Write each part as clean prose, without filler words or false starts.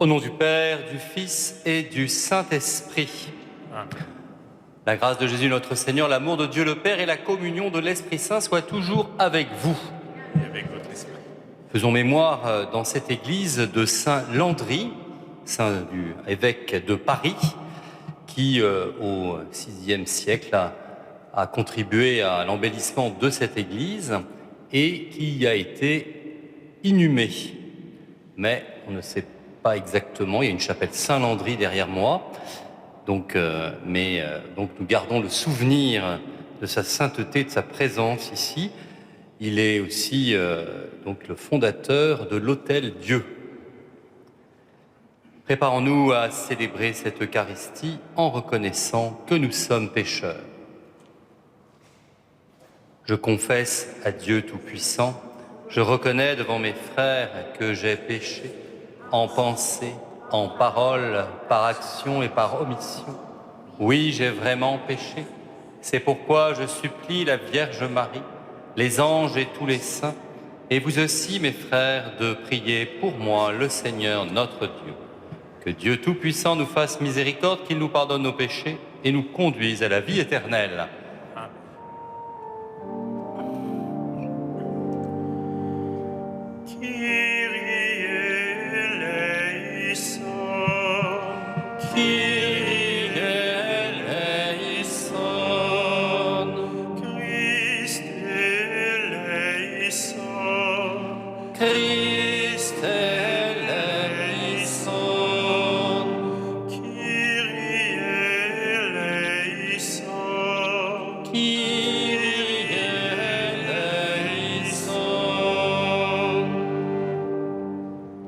Au nom du Père, du Fils et du Saint-Esprit. Amen. La grâce de Jésus notre Seigneur, l'amour de Dieu le Père et la communion de l'Esprit Saint soient toujours avec vous. Et avec votre esprit. Faisons mémoire dans cette église de Saint Landry, saint du évêque de Paris, qui au VIe siècle a contribué à l'embellissement de cette église et qui a été inhumé. Mais on ne sait pas exactement, il y a une chapelle Saint-Landry derrière moi, donc nous gardons le souvenir de sa sainteté, de sa présence ici. Il est aussi donc le fondateur de l'Hôtel Dieu. Préparons-nous à célébrer cette Eucharistie en reconnaissant que nous sommes pécheurs. Je confesse à Dieu Tout-Puissant, je reconnais devant mes frères que j'ai péché en pensée, en parole, par action et par omission. Oui, j'ai vraiment péché. C'est pourquoi je supplie la Vierge Marie, les anges et tous les saints, et vous aussi, mes frères, de prier pour moi, le Seigneur notre Dieu. Que Dieu Tout-Puissant nous fasse miséricorde, qu'il nous pardonne nos péchés et nous conduise à la vie éternelle.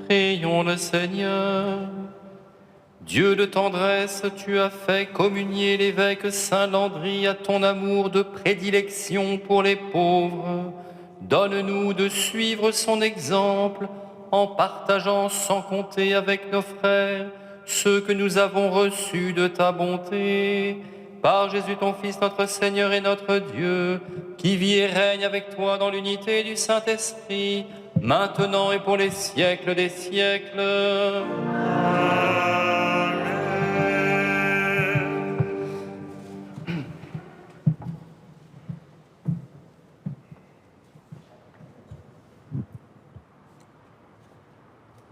Prions le Seigneur. Dieu de tendresse, tu as fait communier l'évêque Saint Landry à ton amour de prédilection pour les pauvres. Donne-nous de suivre son exemple en partageant sans compter avec nos frères ce que nous avons reçu de ta bonté. Par Jésus ton Fils, notre Seigneur et notre Dieu, qui vit et règne avec toi dans l'unité du Saint-Esprit, maintenant et pour les siècles des siècles.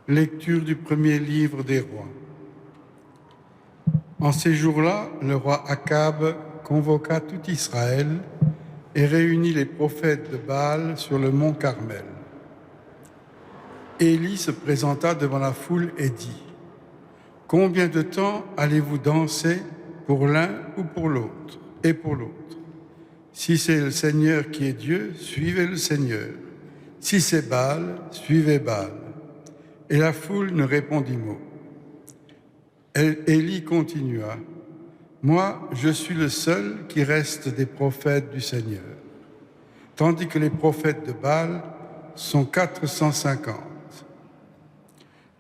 Lecture du premier livre des rois. En ces jours-là, le roi Akab convoqua tout Israël et réunit les prophètes de Baal sur le mont Carmel. Élie se présenta devant la foule et dit : « Combien de temps allez-vous danser pour l'un ou pour l'autre et pour l'autre ? Si c'est le Seigneur qui est Dieu, suivez le Seigneur. Si c'est Baal, suivez Baal. » Et la foule ne répondit mot. Élie continua : « Moi, je suis le seul qui reste des prophètes du Seigneur, tandis que les prophètes de Baal sont 450.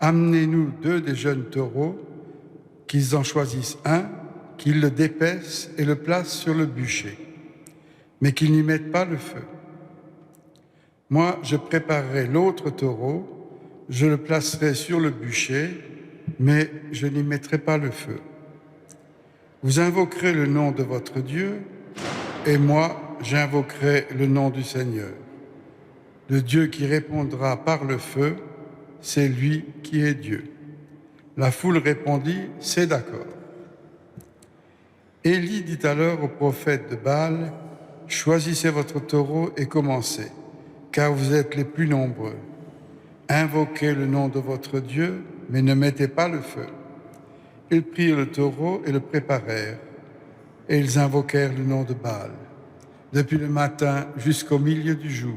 Amenez-nous 2 des jeunes taureaux, qu'ils en choisissent un, qu'ils le dépècent et le placent sur le bûcher, mais qu'ils n'y mettent pas le feu. Moi, je préparerai l'autre taureau, je le placerai sur le bûcher, mais je n'y mettrai pas le feu. Vous invoquerez le nom de votre Dieu, et moi, j'invoquerai le nom du Seigneur. Le Dieu qui répondra par le feu, c'est lui qui est Dieu. » La foule répondit : « C'est d'accord. » Élie dit alors aux prophètes de Baal : « Choisissez votre taureau et commencez, car vous êtes les plus nombreux. Invoquez le nom de votre Dieu, mais ne mettez pas le feu. » Ils prirent le taureau et le préparèrent, et ils invoquèrent le nom de Baal, depuis le matin jusqu'au milieu du jour,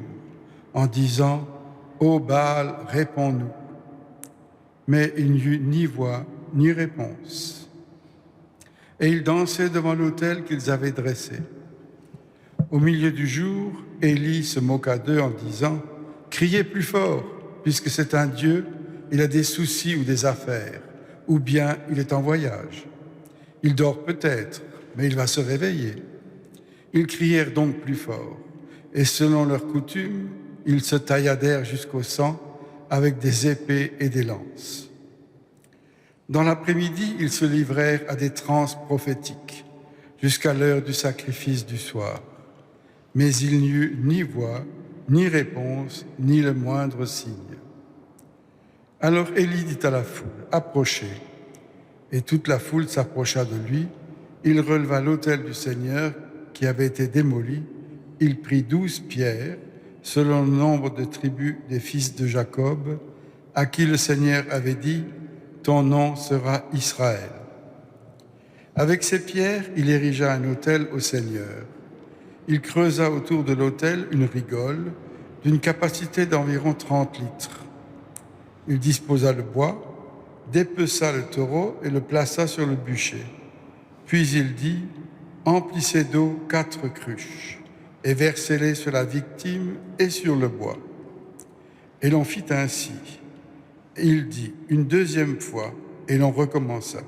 en disant : « Ô Baal, réponds-nous. » Mais il n'y eut ni voix, ni réponse. Et ils dansaient devant l'autel qu'ils avaient dressé. Au milieu du jour, Élie se moqua d'eux en disant : « Criez plus fort, puisque c'est un Dieu, il a des soucis ou des affaires, ou bien il est en voyage. Il dort peut-être, mais il va se réveiller. » Ils crièrent donc plus fort, et selon leur coutume, ils se tailladèrent jusqu'au sang avec des épées et des lances. Dans l'après-midi, ils se livrèrent à des transes prophétiques jusqu'à l'heure du sacrifice du soir. Mais il n'y eut ni voix, ni réponse, ni le moindre signe. Alors Élie dit à la foule, « Approchez ». Et toute la foule s'approcha de lui. Il releva l'autel du Seigneur qui avait été démoli. Il prit 12 pierres, selon le nombre de tribus des fils de Jacob, à qui le Seigneur avait dit, « Ton nom sera Israël ». Avec ces pierres, il érigea un autel au Seigneur. Il creusa autour de l'autel une rigole d'une capacité d'environ 30 litres. Il disposa le bois, dépeça le taureau et le plaça sur le bûcher. Puis il dit, « Emplissez d'eau 4 cruches et versez-les sur la victime et sur le bois. » Et l'on fit ainsi. Il dit une deuxième fois et l'on recommença.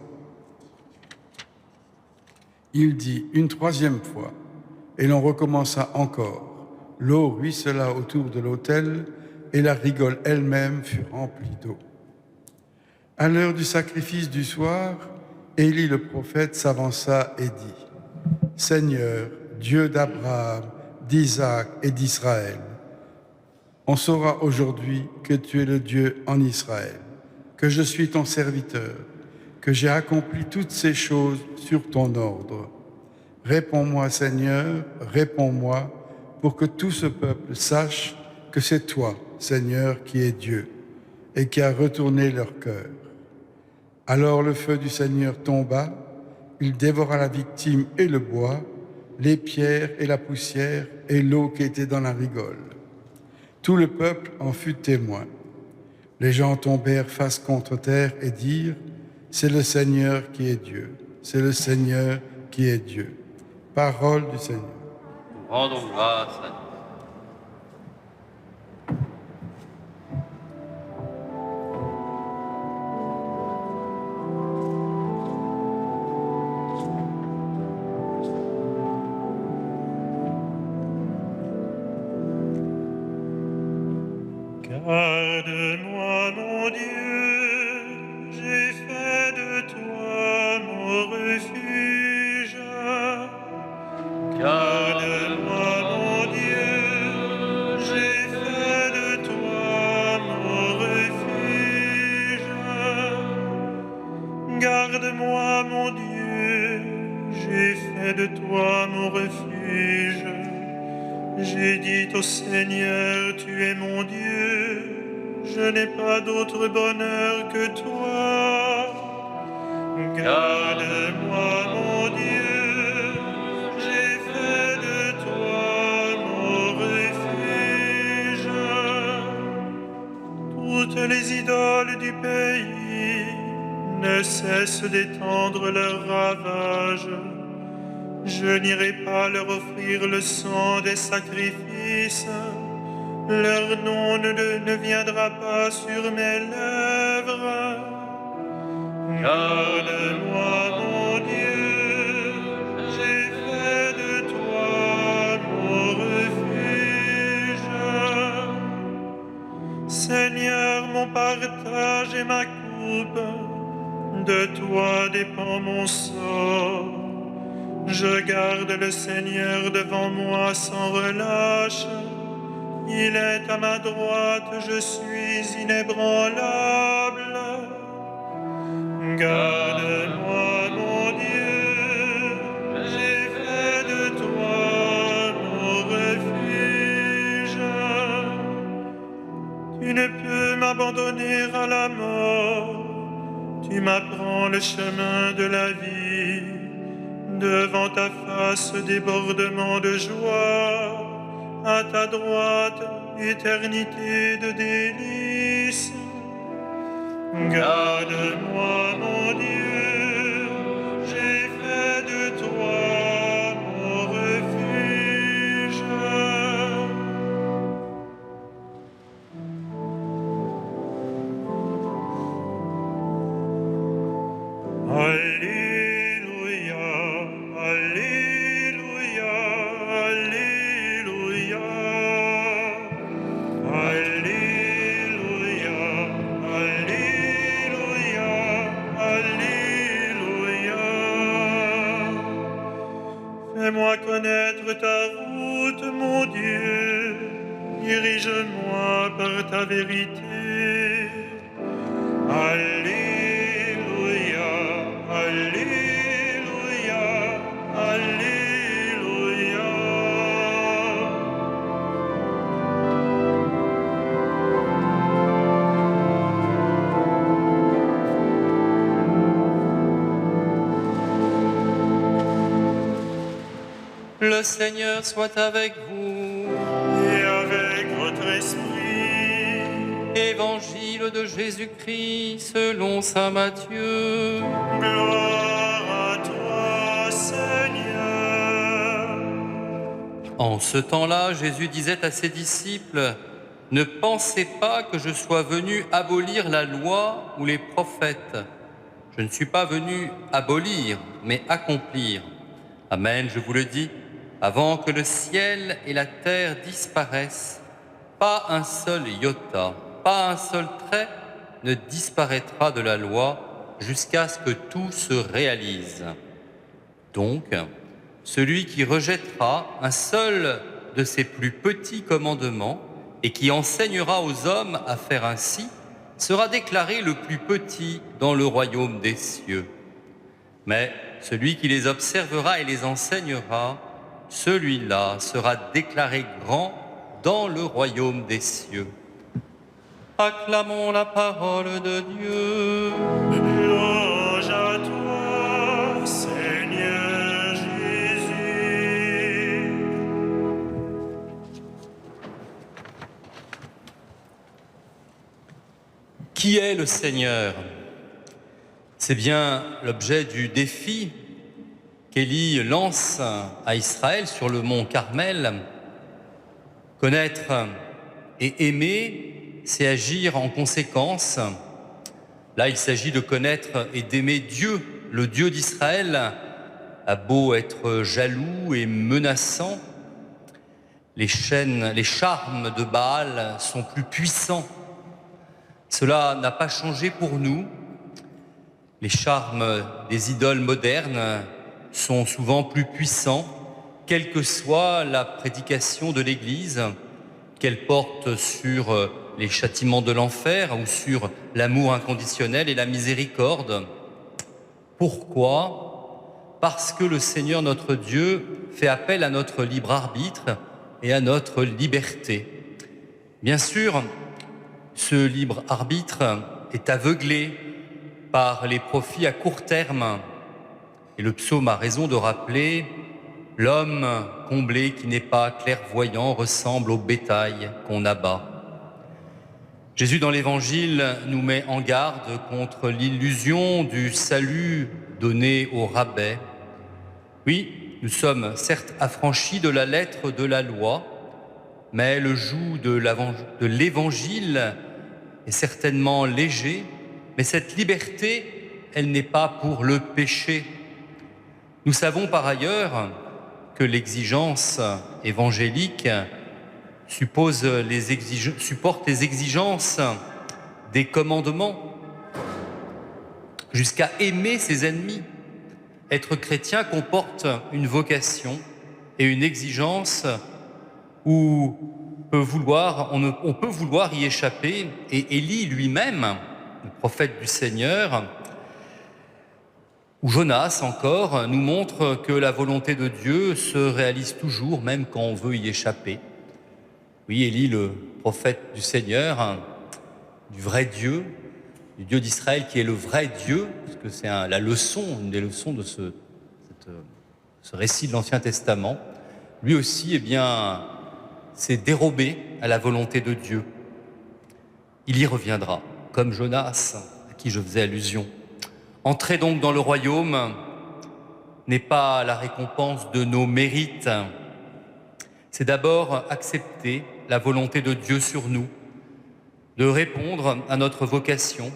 Il dit une troisième fois et l'on recommença encore. L'eau ruissela autour de l'autel et la rigole elle-même fut remplie d'eau. À l'heure du sacrifice du soir, Élie le prophète s'avança et dit, « Seigneur, Dieu d'Abraham, d'Isaac et d'Israël, on saura aujourd'hui que tu es le Dieu en Israël, que je suis ton serviteur, que j'ai accompli toutes ces choses sur ton ordre. Réponds-moi, Seigneur, réponds-moi, pour que tout ce peuple sache que c'est toi, Seigneur, qui es Dieu, et qui a retourné leur cœur. » Alors le feu du Seigneur tomba, il dévora la victime et le bois, les pierres et la poussière et l'eau qui était dans la rigole. Tout le peuple en fut témoin. Les gens tombèrent face contre terre et dirent, « C'est le Seigneur qui est Dieu, c'est le Seigneur qui est Dieu. » Parole du Seigneur. Nous rendons grâce à Dieu. Garde-moi, mon Dieu, j'ai fait de toi mon refuge. Garde-moi, mon Dieu, j'ai fait de toi mon refuge. Garde-moi, mon Dieu, j'ai fait de toi mon refuge. J'ai dit au Seigneur, tu es mon Dieu, je n'ai pas d'autre bonheur que toi. Garde-moi, mon Dieu, j'ai fait de toi mon refuge. Toutes les idoles du pays ne cessent d'étendre leurs ravages. Je n'irai pas leur offrir le sang des sacrifices. Leur nom ne viendra pas sur mes lèvres. Garde-moi, mon Dieu, j'ai fait de toi mon refuge. Seigneur, mon partage et ma coupe, de toi dépend mon sort. Je garde le Seigneur devant moi sans relâche. Il est à ma droite, je suis inébranlable. Garde-moi, mon Dieu, j'ai fait de toi mon refuge. Tu ne peux m'abandonner à la mort. Tu m'apprends le chemin de la vie. Devant ta face, débordement de joie, à ta droite, éternité de délices. Garde-moi, mon Dieu, j'ai fait de toi mon refuge. Alléluia. Alléluia, Alléluia, Alléluia, Alléluia, vérité. Alléluia, Alléluia, Alléluia. Le Seigneur soit avec vous. Et avec votre esprit. Évangile de Jésus-Christ selon saint Matthieu. Gloire à toi, Seigneur. En ce temps-là, Jésus disait à ses disciples, « Ne pensez pas que je sois venu abolir la loi ou les prophètes. Je ne suis pas venu abolir, mais accomplir. Amen, je vous le dis. Avant que le ciel et la terre disparaissent, pas un seul iota, pas un seul trait ne disparaîtra de la loi jusqu'à ce que tout se réalise. Donc, celui qui rejettera un seul de ces plus petits commandements et qui enseignera aux hommes à faire ainsi, sera déclaré le plus petit dans le royaume des cieux. Mais celui qui les observera et les enseignera, celui-là sera déclaré grand dans le royaume des cieux. » Acclamons la parole de Dieu. Louange à toi, Seigneur Jésus. Qui est le Seigneur? C'est bien l'objet du défi qu'Élie lance à Israël sur le mont Carmel. Connaître et aimer, c'est agir en conséquence. Là, il s'agit de connaître et d'aimer Dieu. Le Dieu d'Israël a beau être jaloux et menaçant, les charmes de Baal sont plus puissants. Cela n'a pas changé pour nous. Les charmes des idoles modernes sont souvent plus puissants, quelle que soit la prédication de l'Église, qu'elle porte sur les châtiments de l'enfer ou sur l'amour inconditionnel et la miséricorde. Pourquoi? Parce que le Seigneur notre Dieu fait appel à notre libre arbitre et à notre liberté. Bien sûr, ce libre arbitre est aveuglé par les profits à court terme. Et le psaume a raison de rappeler « L'homme comblé qui n'est pas clairvoyant ressemble au bétail qu'on abat ». Jésus dans l'Évangile nous met en garde contre l'illusion du salut donné au rabais. Oui, nous sommes certes affranchis de la lettre de la loi, mais le joug de l'Évangile est certainement léger, mais cette liberté, elle n'est pas pour le péché. Nous savons par ailleurs que l'exigence évangélique supporte les exigences des commandements jusqu'à aimer ses ennemis. Être chrétien comporte une vocation et une exigence où on peut vouloir y échapper. Et Élie lui-même, le prophète du Seigneur, ou Jonas encore, nous montre que la volonté de Dieu se réalise toujours, même quand on veut y échapper. Oui, Élie, le prophète du Seigneur, du vrai Dieu, du Dieu d'Israël qui est le vrai Dieu, parce que c'est une des leçons de ce récit de l'Ancien Testament. Lui aussi, s'est dérobé à la volonté de Dieu. Il y reviendra, comme Jonas, à qui je faisais allusion. Entrer donc dans le royaume n'est pas la récompense de nos mérites. C'est d'abord accepter la volonté de Dieu sur nous, de répondre à notre vocation.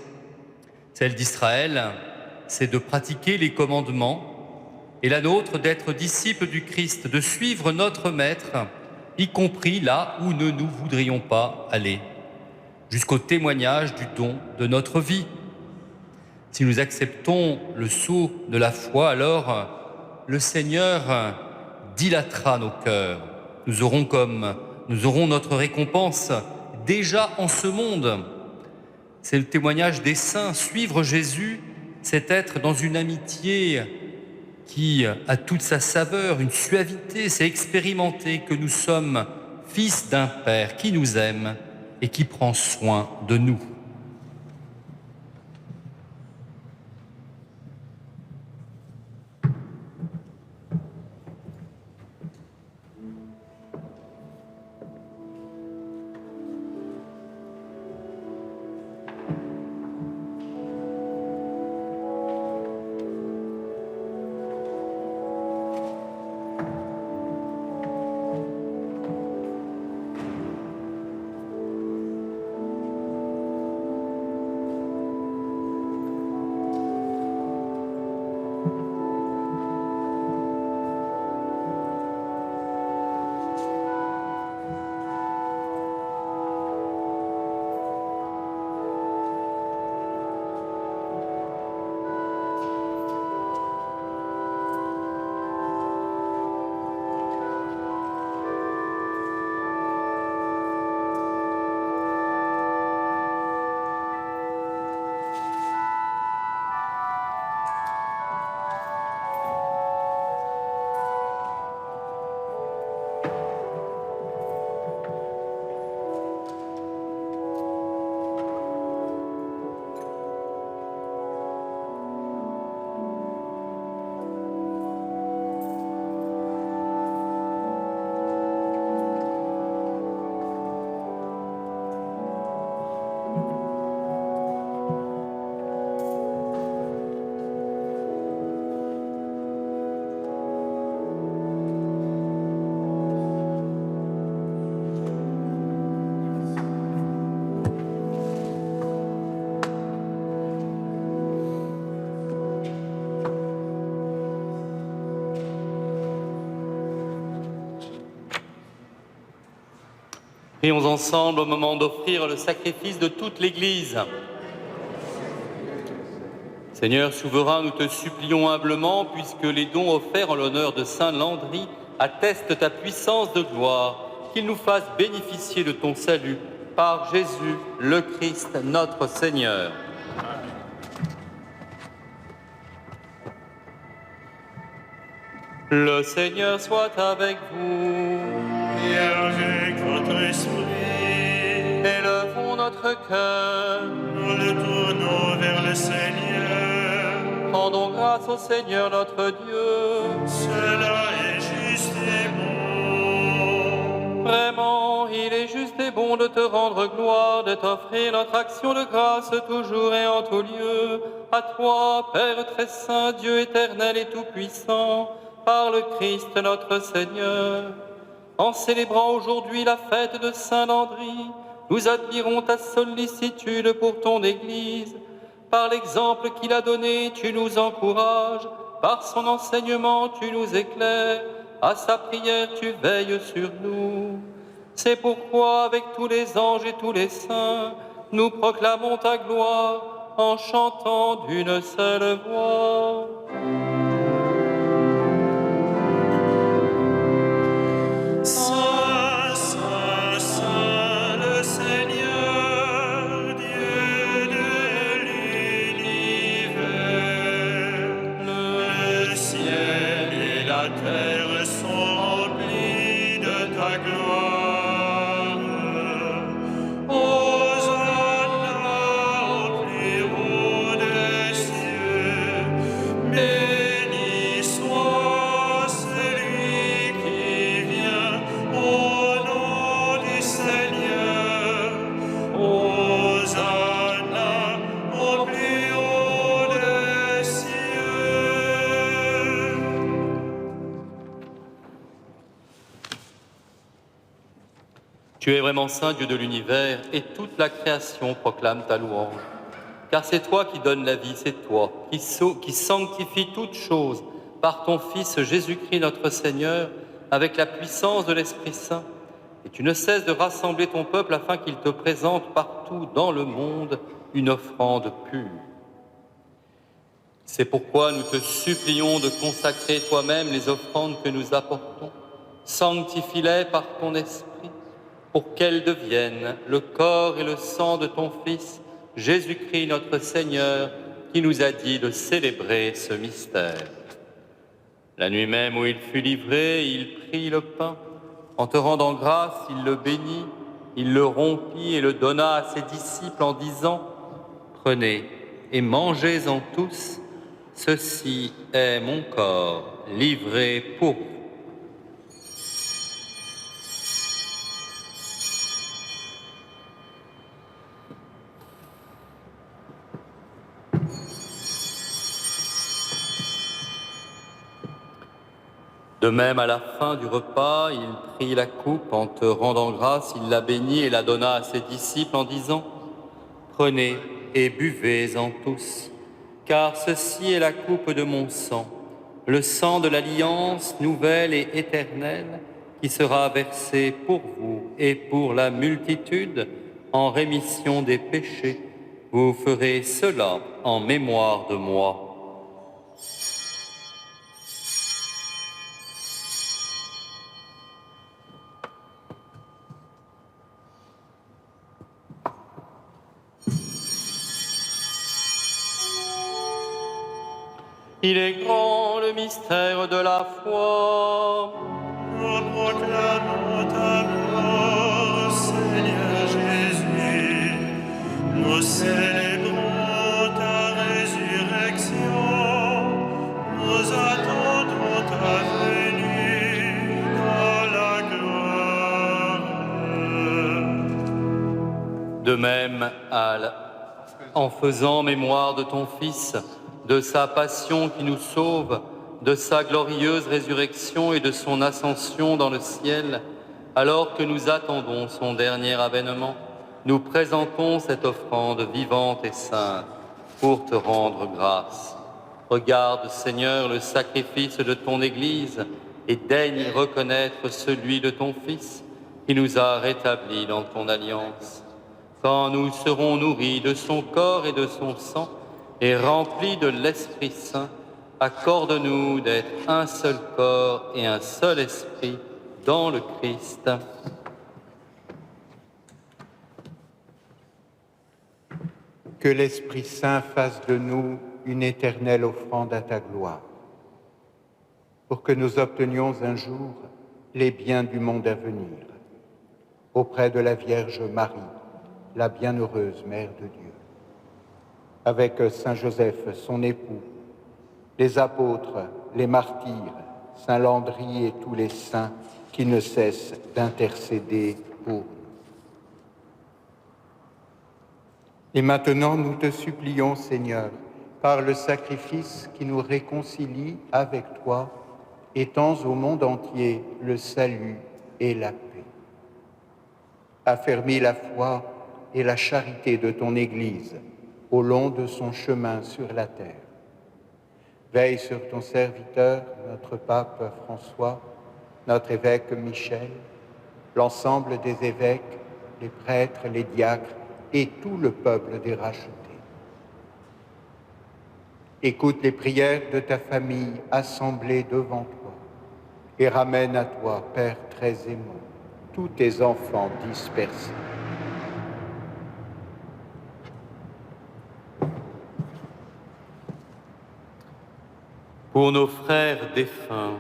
Celle d'Israël, c'est de pratiquer les commandements, et la nôtre d'être disciples du Christ, de suivre notre Maître, y compris là où nous ne voudrions pas aller, jusqu'au témoignage du don de notre vie. Si nous acceptons le sceau de la foi, alors le Seigneur dilatera nos cœurs. Nous aurons notre récompense déjà en ce monde. C'est le témoignage des saints. Suivre Jésus, c'est être dans une amitié qui a toute sa saveur, une suavité, c'est expérimenter que nous sommes fils d'un Père qui nous aime et qui prend soin de nous. Prions ensemble au moment d'offrir le sacrifice de toute l'Église. Seigneur souverain, nous te supplions humblement, puisque les dons offerts en l'honneur de Saint Landry attestent ta puissance de gloire, qu'il nous fasse bénéficier de ton salut par Jésus, le Christ, notre Seigneur. Le Seigneur soit avec vous. Et avec votre esprit. Élevons notre cœur. Nous le tournons vers le Seigneur. Rendons grâce au Seigneur notre Dieu. Cela est juste et bon. Vraiment, il est juste et bon de te rendre gloire, de t'offrir notre action de grâce toujours et en tout lieu. À toi, Père très saint, Dieu éternel et tout-puissant, par le Christ notre Seigneur. En célébrant aujourd'hui la fête de Saint Landry, nous admirons ta sollicitude pour ton Église. Par l'exemple qu'il a donné, tu nous encourages. Par son enseignement, tu nous éclaires. À sa prière, tu veilles sur nous. C'est pourquoi, avec tous les anges et tous les saints, nous proclamons ta gloire en chantant d'une seule voix. Saint, Saint, Saint, le Seigneur, Dieu de l'univers. Le ciel et la terre sont remplis de ta gloire. Hosanna au plus haut des cieux. Béni soit celui qui vient au nom du Seigneur. Hosanna au plus haut des cieux. Tu es vraiment saint, Dieu de l'univers, et toute la création proclame ta louange. Car c'est toi qui donnes la vie, c'est toi qui sanctifie toutes choses par ton Fils Jésus-Christ notre Seigneur, avec la puissance de l'Esprit Saint. Et tu ne cesses de rassembler ton peuple afin qu'il te présente partout dans le monde une offrande pure. C'est pourquoi nous te supplions de consacrer toi-même les offrandes que nous apportons. Sanctifie-les par ton Esprit, pour qu'elles deviennent le corps et le sang de ton Fils, Jésus-Christ notre Seigneur, qui nous a dit de célébrer ce mystère. La nuit même où il fut livré, il prit le pain. En te rendant grâce, il le bénit, il le rompit et le donna à ses disciples en disant « Prenez et mangez-en tous, ceci est mon corps livré pour vous. » De même, à la fin du repas, il prit la coupe, en te rendant grâce, il la bénit et la donna à ses disciples en disant « Prenez et buvez-en tous, car ceci est la coupe de mon sang, le sang de l'alliance nouvelle et éternelle, qui sera versé pour vous et pour la multitude en rémission des péchés. Vous ferez cela en mémoire de moi. » Il est grand le mystère de la foi. Nous proclamons ta mort, Seigneur Jésus. Nous célébrons ta résurrection. Nous attendons ta venue dans la gloire. De même, en faisant mémoire de ton Fils, de sa passion qui nous sauve, de sa glorieuse résurrection et de son ascension dans le ciel, alors que nous attendons son dernier avènement, nous présentons cette offrande vivante et sainte pour te rendre grâce. Regarde, Seigneur, le sacrifice de ton Église et daigne reconnaître celui de ton Fils qui nous a rétablis dans ton alliance. Quand nous serons nourris de son corps et de son sang, et remplis de l'Esprit Saint, accorde-nous d'être un seul corps et un seul esprit dans le Christ. Que l'Esprit Saint fasse de nous une éternelle offrande à ta gloire, pour que nous obtenions un jour les biens du monde à venir, auprès de la Vierge Marie, la bienheureuse Mère de Dieu. Avec Saint Joseph, son époux, les apôtres, les martyrs, Saint Landry et tous les saints qui ne cessent d'intercéder pour nous. Et maintenant, nous te supplions, Seigneur, par le sacrifice qui nous réconcilie avec toi, étends au monde entier le salut et la paix. Affermis la foi et la charité de ton Église au long de son chemin sur la terre. Veille sur ton serviteur, notre pape François, notre évêque Michel, l'ensemble des évêques, les prêtres, les diacres et tout le peuple des rachetés. Écoute les prières de ta famille assemblée devant toi et ramène à toi, Père très aimant, tous tes enfants dispersés. Pour nos frères défunts,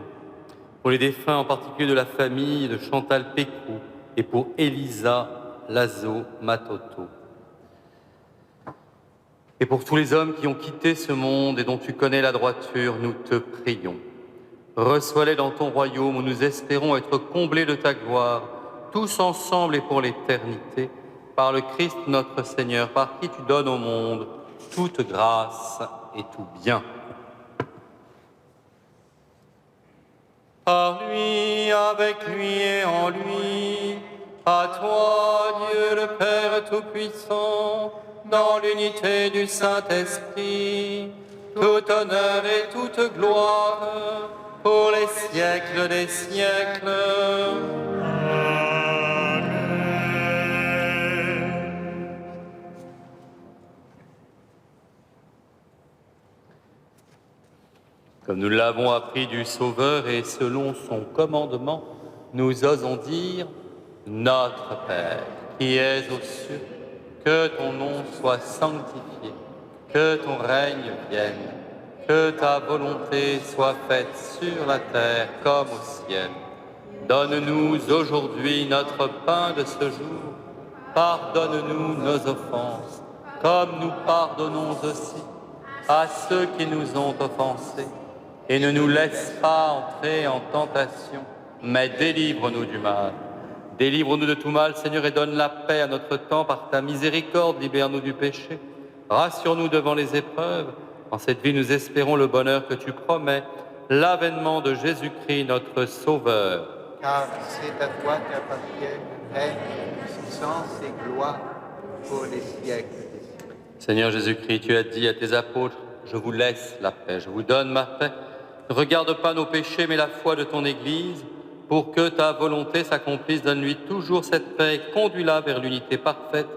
pour les défunts en particulier de la famille de Chantal Pécrou et pour Elisa Lazo Matoto. Et pour tous les hommes qui ont quitté ce monde et dont tu connais la droiture, nous te prions. Reçois-les dans ton royaume où nous espérons être comblés de ta gloire, tous ensemble et pour l'éternité, par le Christ notre Seigneur, par qui tu donnes au monde toute grâce et tout bien. Par lui, avec lui et en lui, à toi, Dieu le Père Tout-Puissant, dans l'unité du Saint-Esprit, tout honneur et toute gloire, pour les siècles des siècles. Comme nous l'avons appris du Sauveur et selon son commandement, nous osons dire Notre Père, qui es aux cieux, que ton nom soit sanctifié, que ton règne vienne, que ta volonté soit faite sur la terre comme au ciel. Donne-nous aujourd'hui notre pain de ce jour. Pardonne-nous nos offenses, comme nous pardonnons aussi à ceux qui nous ont offensés. Et ne nous laisse pas entrer en tentation, mais délivre-nous du mal. Délivre-nous de tout mal, Seigneur, et donne la paix à notre temps par ta miséricorde. Libère-nous du péché. Rassure-nous devant les épreuves. En cette vie, nous espérons le bonheur que tu promets, l'avènement de Jésus-Christ, notre Sauveur. Car c'est à toi qu'appartiennent règne, puissance et gloire pour les siècles des siècles. Seigneur Jésus-Christ, tu as dit à tes apôtres, je vous laisse la paix, je vous donne ma paix. Ne regarde pas nos péchés, mais la foi de ton Église. Pour que ta volonté s'accomplisse, donne-lui toujours cette paix et conduis-la vers l'unité parfaite,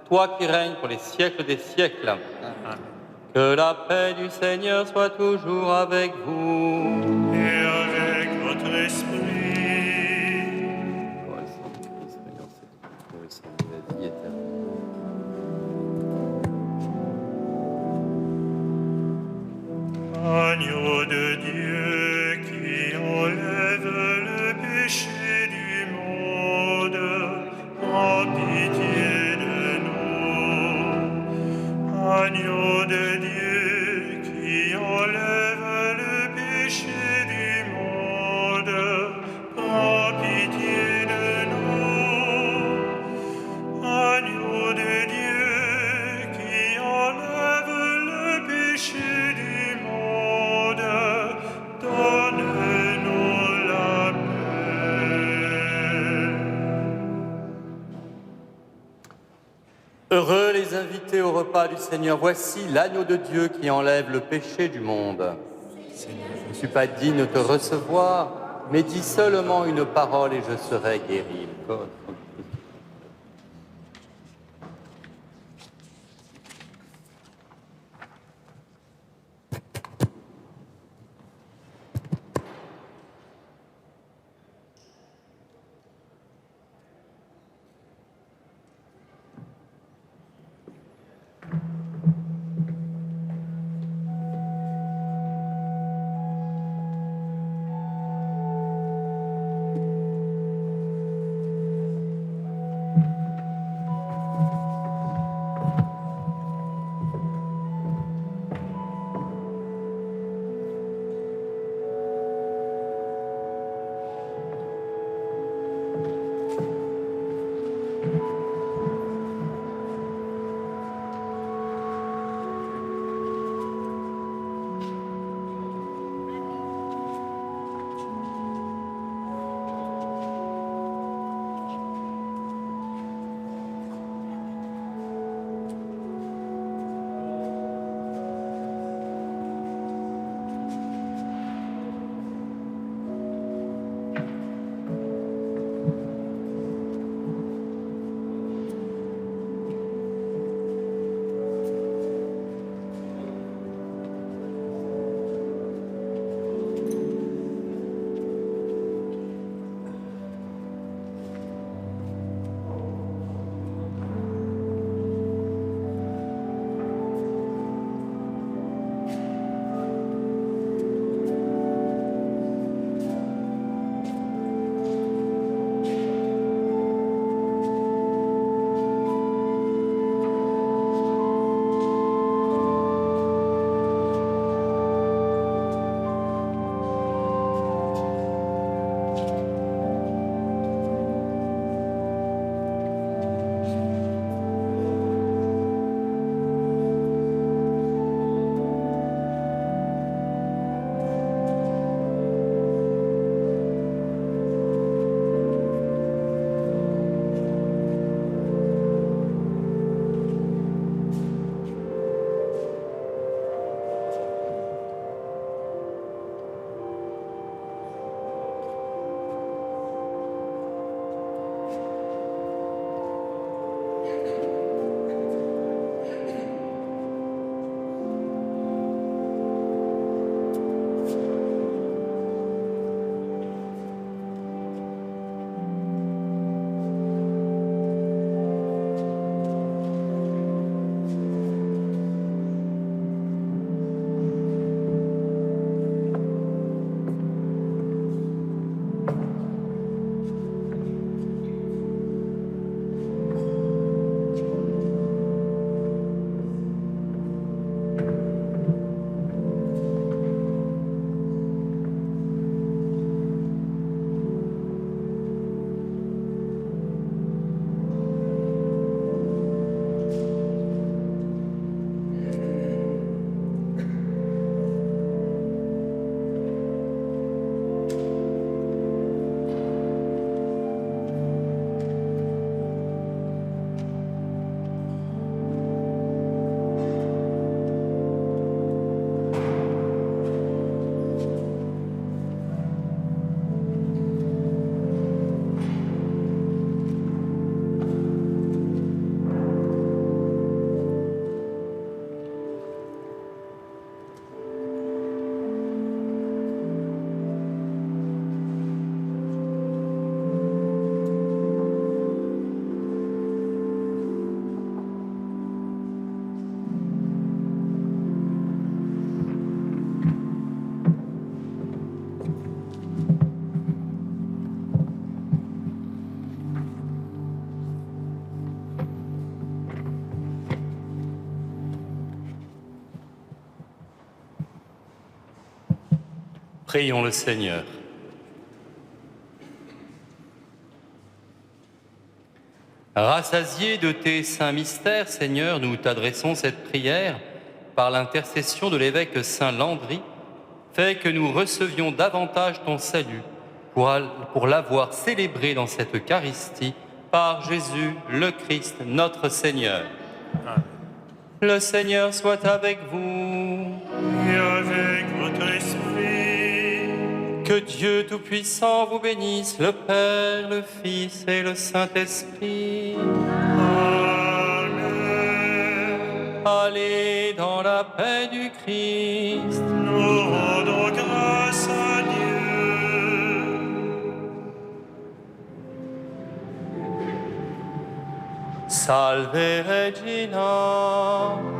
toi qui règnes pour les siècles des siècles. Amen. Que la paix du Seigneur soit toujours avec vous. Et avec votre esprit. Agneau de Dieu qui enlève le péché du monde, prends pitié de nous. Agneau de Dieu qui enlève le péché du monde, prends pitié de nous. Agneau de Dieu qui enlève le péché du monde, donne-nous la paix. Heureux les invités au repas du Seigneur. Voici l'agneau de Dieu qui enlève le péché du monde. Je ne suis pas digne de te recevoir, mais dis seulement une parole et je serai guéri. Prions le Seigneur. Rassasiés de tes saints mystères, Seigneur, nous t'adressons cette prière par l'intercession de l'évêque Saint Landry. Fais que nous recevions davantage ton salut pour l'avoir célébré dans cette Eucharistie par Jésus le Christ, notre Seigneur. Amen. Le Seigneur soit avec vous. Et avec votre esprit. Que Dieu Tout-Puissant vous bénisse, le Père, le Fils et le Saint-Esprit. Amen. Allez dans la paix du Christ. Nous rendons grâce à Dieu. Salve Regina.